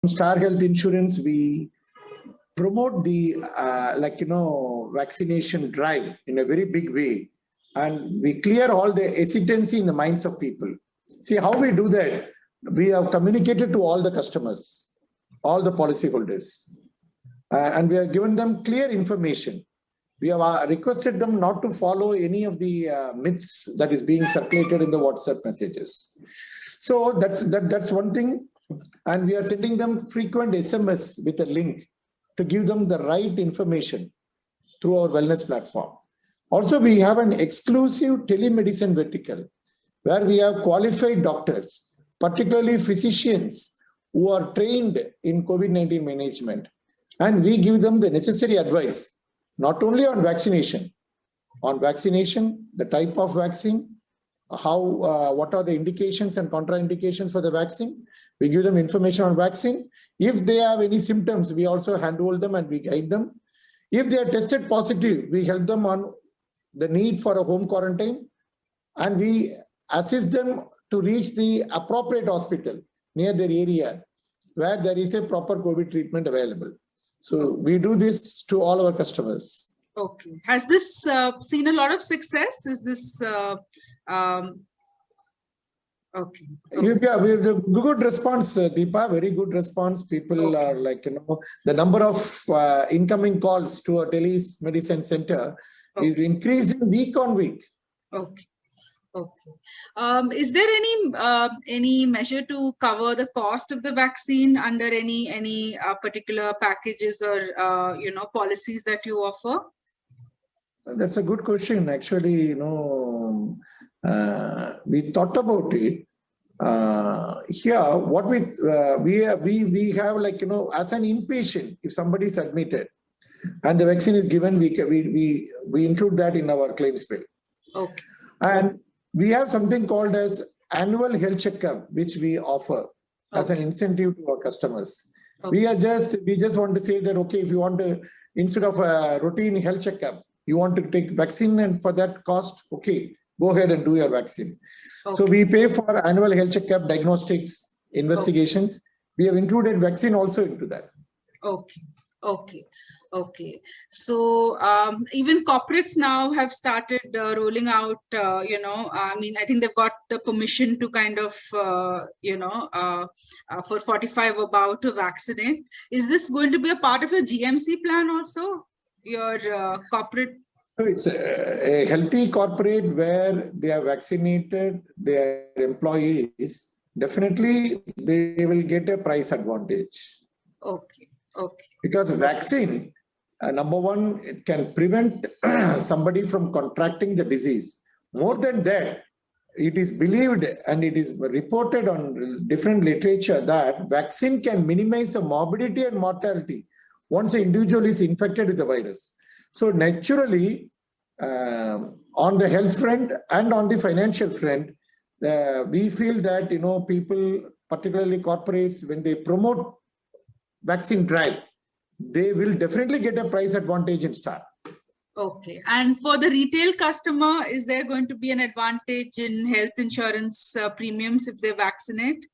Star Health Insurance, we promote the vaccination drive in a very big way, and we clear all the hesitancy in the minds of people. See how we do that. We have communicated to all the customers, all the policyholders, and we have given them clear information. We have requested them not to follow any of the myths that is being circulated in the WhatsApp messages. So that's one thing. And we are sending them frequent SMS with a link to give them the right information through our wellness platform. Also, we have an exclusive telemedicine vertical where we have qualified doctors, particularly physicians who are trained in COVID-19 management. And we give them the necessary advice, not only on vaccination, the type of vaccine, what are the indications and contraindications for the vaccine. We give them information on vaccine. If they have any symptoms, we also handhold them and we guide them. If they are tested positive, we help them on the need for a home quarantine, and we assist them to reach the appropriate hospital near their area where there is a proper COVID treatment available. So we do this to all our customers. Okay. Has this seen a lot of success? Is this okay? Yeah, we have a good response, Deepa. Very good response. People are the number of incoming calls to our telemedicine center is increasing week on week. Okay. Okay. Is there any measure to cover the cost of the vaccine under any particular packages or policies that you offer? That's a good question. Actually, we thought about it. Here, what we have as an inpatient, if somebody is admitted and the vaccine is given, we include that in our claims bill. Okay. And we have something called as annual health checkup, which we offer as an incentive to our customers. Okay. We just want to say that, okay, if you want to, instead of a routine health checkup, you want to take vaccine, and for that cost, okay, go ahead and do your vaccine. Okay. So we pay for annual health checkup, diagnostics, investigations. We have included vaccine also into that. Okay. So even corporates now have started rolling out, I think they've got the permission to kind of, for 45 above to vaccinate. Is this going to be a part of your GMC plan also? Your corporate? So it's a healthy corporate where they are vaccinated, their employees, definitely they will get a price advantage. Okay. Because vaccine, number one, it can prevent somebody from contracting the disease. More than that, it is believed and it is reported on different literature that vaccine can minimize the morbidity and mortality once the individual is infected with the virus. So naturally, on the health front and on the financial front, we feel that people, particularly corporates, when they promote vaccine drive, they will definitely get a price advantage in start. Okay. And for the retail customer, is there going to be an advantage in health insurance premiums if they vaccinate?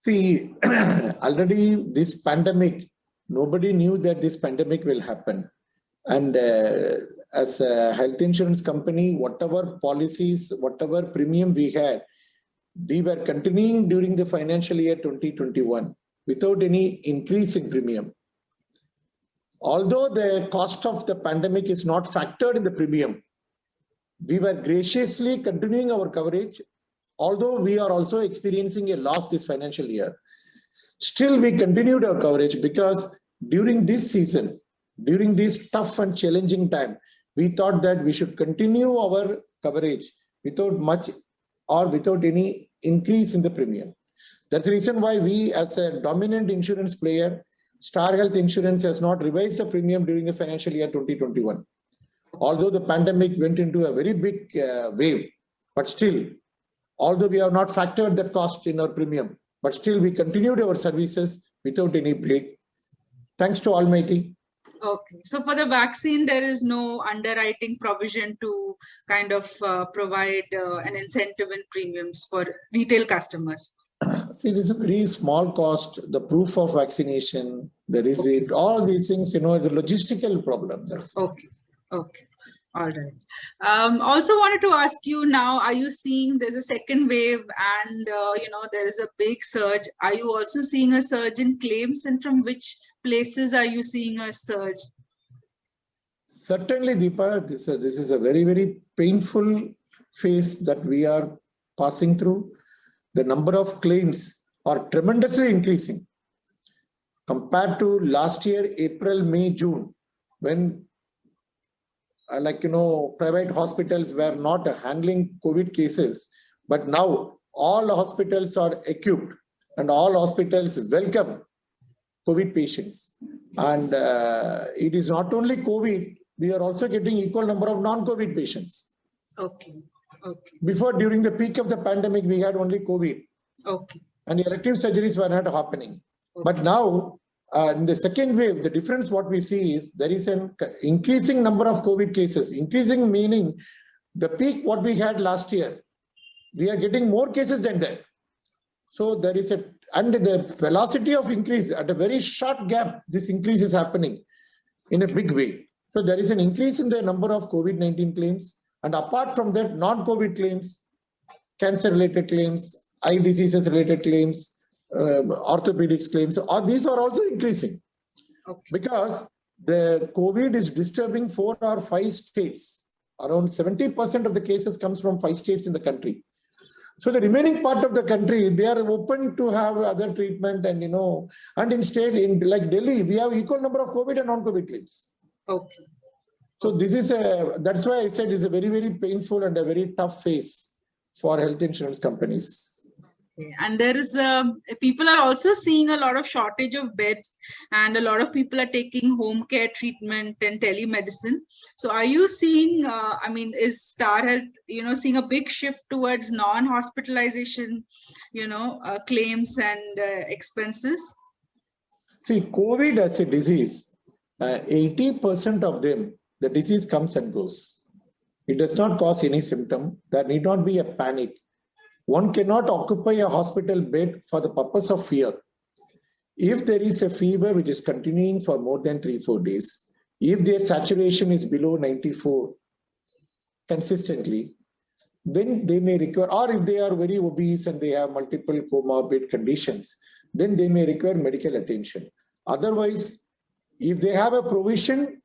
See, already this pandemic, nobody knew that this pandemic will happen. And as a health insurance company, whatever policies, whatever premium we had, we were continuing during the financial year 2021 without any increase in premium. Although the cost of the pandemic is not factored in the premium, we were graciously continuing our coverage, although we are also experiencing a loss this financial year. Still, we continued our coverage because during this season, during this tough and challenging time, we thought that we should continue our coverage without much or without any increase in the premium. That's the reason why we, as a dominant insurance player, Star Health Insurance has not revised the premium during the financial year 2021. Although the pandemic went into a very big wave, but still, although we have not factored that cost in our premium, but still we continued our services without any break. Thanks to Almighty. Okay. So for the vaccine, there is no underwriting provision to kind of provide an incentive in premiums for retail customers. See, this is a very small cost. The proof of vaccination, the receipt, all these things, the logistical problem. That's Okay. Okay. All right. Also wanted to ask you now, are you seeing there's a second wave and, there is a big surge? Are you also seeing a surge in claims, and from which places are you seeing a surge? certainly, Deepa, this is a very, very painful phase that we are passing through. The number of claims are tremendously increasing compared to last year, April, May, June, when private hospitals were not handling COVID cases, but now all hospitals are equipped and all hospitals welcome COVID patients. And it is not only COVID, we are also getting equal number of non-COVID patients. Okay. Okay. Before, during the peak of the pandemic, we had only COVID. Okay. And elective surgeries were not happening. Okay. But now, in the second wave, the difference what we see is there is an increasing number of COVID cases. Increasing meaning the peak what we had last year, we are getting more cases than that. So there is and the velocity of increase at a very short gap, this increase is happening in a big way. So there is an increase in the number of COVID-19 claims. And apart from that, non-COVID claims, cancer-related claims, eye diseases-related claims, orthopedics claims, these are also increasing. Okay. Because the COVID is disturbing 4 or 5 states. Around 70% of the cases comes from 5 states in the country. So the remaining part of the country, they are open to have other treatment and, and in like Delhi, we have equal number of COVID and non-COVID claims. Okay. So this is that's why I said it's a very, very painful and a very tough phase for health insurance companies. Okay. And there is people are also seeing a lot of shortage of beds, and a lot of people are taking home care treatment and telemedicine. So are you seeing, is Star Health, seeing a big shift towards non-hospitalization, claims and expenses? See, COVID as a disease, 80% of them, the disease comes and goes. It does not cause any symptom. There need not be a panic. One cannot occupy a hospital bed for the purpose of fear. If there is a fever which is continuing for more than 3-4 days, if their saturation is below 94 consistently, then they may require, or if they are very obese and they have multiple comorbid conditions, then they may require medical attention. Otherwise, if they have a provision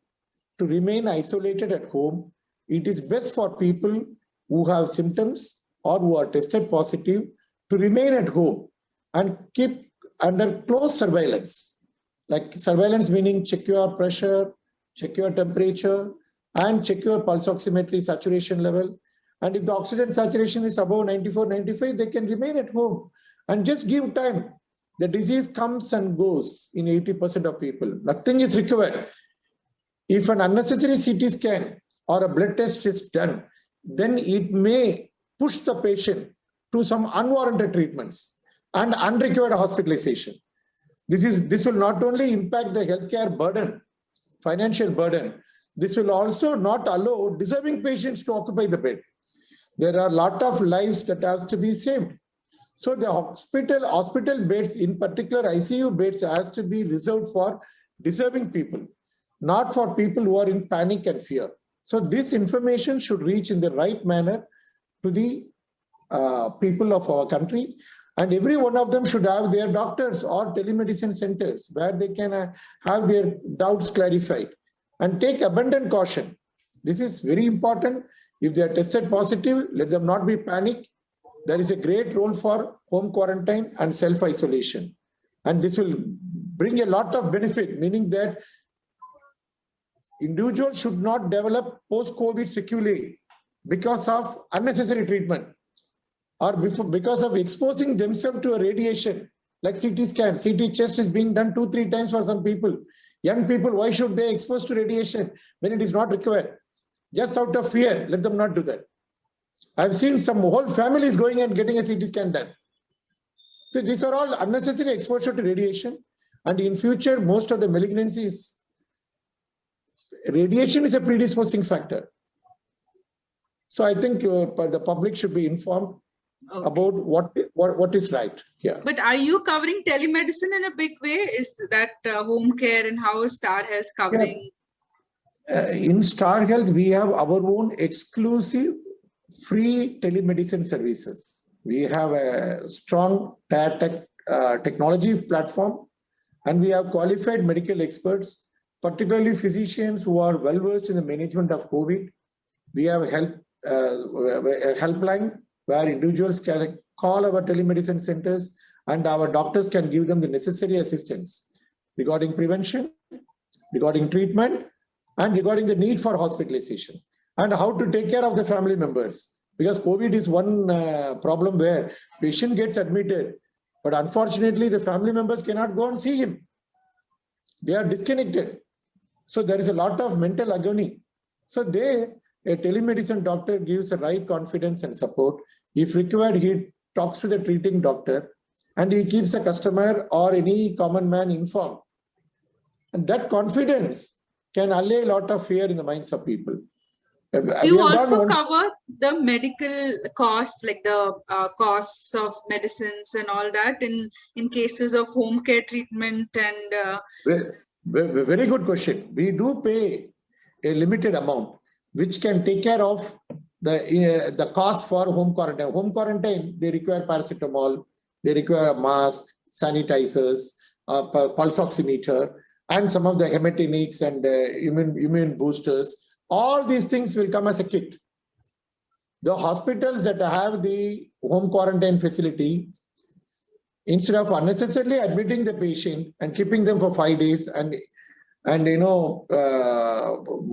to remain isolated at home, it is best for people who have symptoms or who are tested positive to remain at home and keep under close surveillance. Like surveillance meaning check your pressure, check your temperature, and check your pulse oximetry saturation level. And if the oxygen saturation is above 94, 95, they can remain at home and just give time. The disease comes and goes in 80% of people. Nothing is required. If an unnecessary CT scan or a blood test is done, then it may push the patient to some unwarranted treatments and unrequired hospitalization. This will not only impact the healthcare burden, financial burden, this will also not allow deserving patients to occupy the bed. There are a lot of lives that have to be saved. So the hospital beds, in particular ICU beds, has to be reserved for deserving people, not for people who are in panic and fear. So this information should reach in the right manner to the people of our country, and every one of them should have their doctors or telemedicine centers where they can have their doubts clarified and take abundant caution. This is very important. If they are tested positive, let them not be panic. There is a great role for home quarantine and self-isolation, and this will bring a lot of benefit, meaning that individuals should not develop post-COVID sequelae because of unnecessary treatment or because of exposing themselves to a radiation like CT scan. CT chest is being done 2-3 times for some people. Young people, why should they expose to radiation when it is not required? Just out of fear, let them not do that. I've seen some whole families going and getting a CT scan done. So these are all unnecessary exposure to radiation. And in future, most of the malignancies, radiation is a predisposing factor. So I think the public should be informed Okay. about what is right. Yeah. But are you covering telemedicine in a big way? Is that home care, and how is Star Health covering? In Star Health, we have our own exclusive free telemedicine services. We have a strong technology platform, and we have qualified medical experts, particularly physicians who are well versed in the management of COVID. We have a helpline where individuals can call our telemedicine centers, and our doctors can give them the necessary assistance regarding prevention, regarding treatment, and regarding the need for hospitalization, and how to take care of the family members. Because COVID is one problem where patient gets admitted, but unfortunately the family members cannot go and see him. They are disconnected. So there is a lot of mental agony. So a telemedicine doctor gives the right confidence and support. If required, he talks to the treating doctor, and he keeps the customer or any common man informed. And that confidence can allay a lot of fear in the minds of people. You also cover the medical costs, like the costs of medicines and all that in cases of home care treatment and... Very good question. We do pay a limited amount, which can take care of the cost for home quarantine. Home quarantine, they require paracetamol, they require a mask, sanitizers, pulse oximeter, and some of the hematinics and immune boosters. All these things will come as a kit. The hospitals that have the home quarantine facility, instead of unnecessarily admitting the patient and keeping them for 5 days and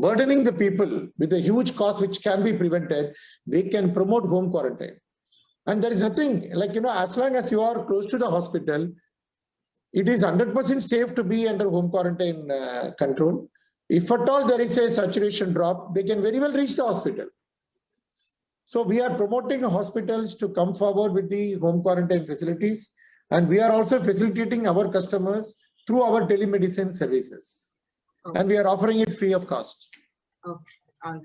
burdening the people with a huge cost which can be prevented, they can promote home quarantine. And there is nothing like, as long as you are close to the hospital, it is 100% safe to be under home quarantine control. If at all there is a saturation drop, they can very well reach the hospital. So we are promoting hospitals to come forward with the home quarantine facilities, and we are also facilitating our customers through our telemedicine services. Okay. And we are offering it free of cost. Okay. All right.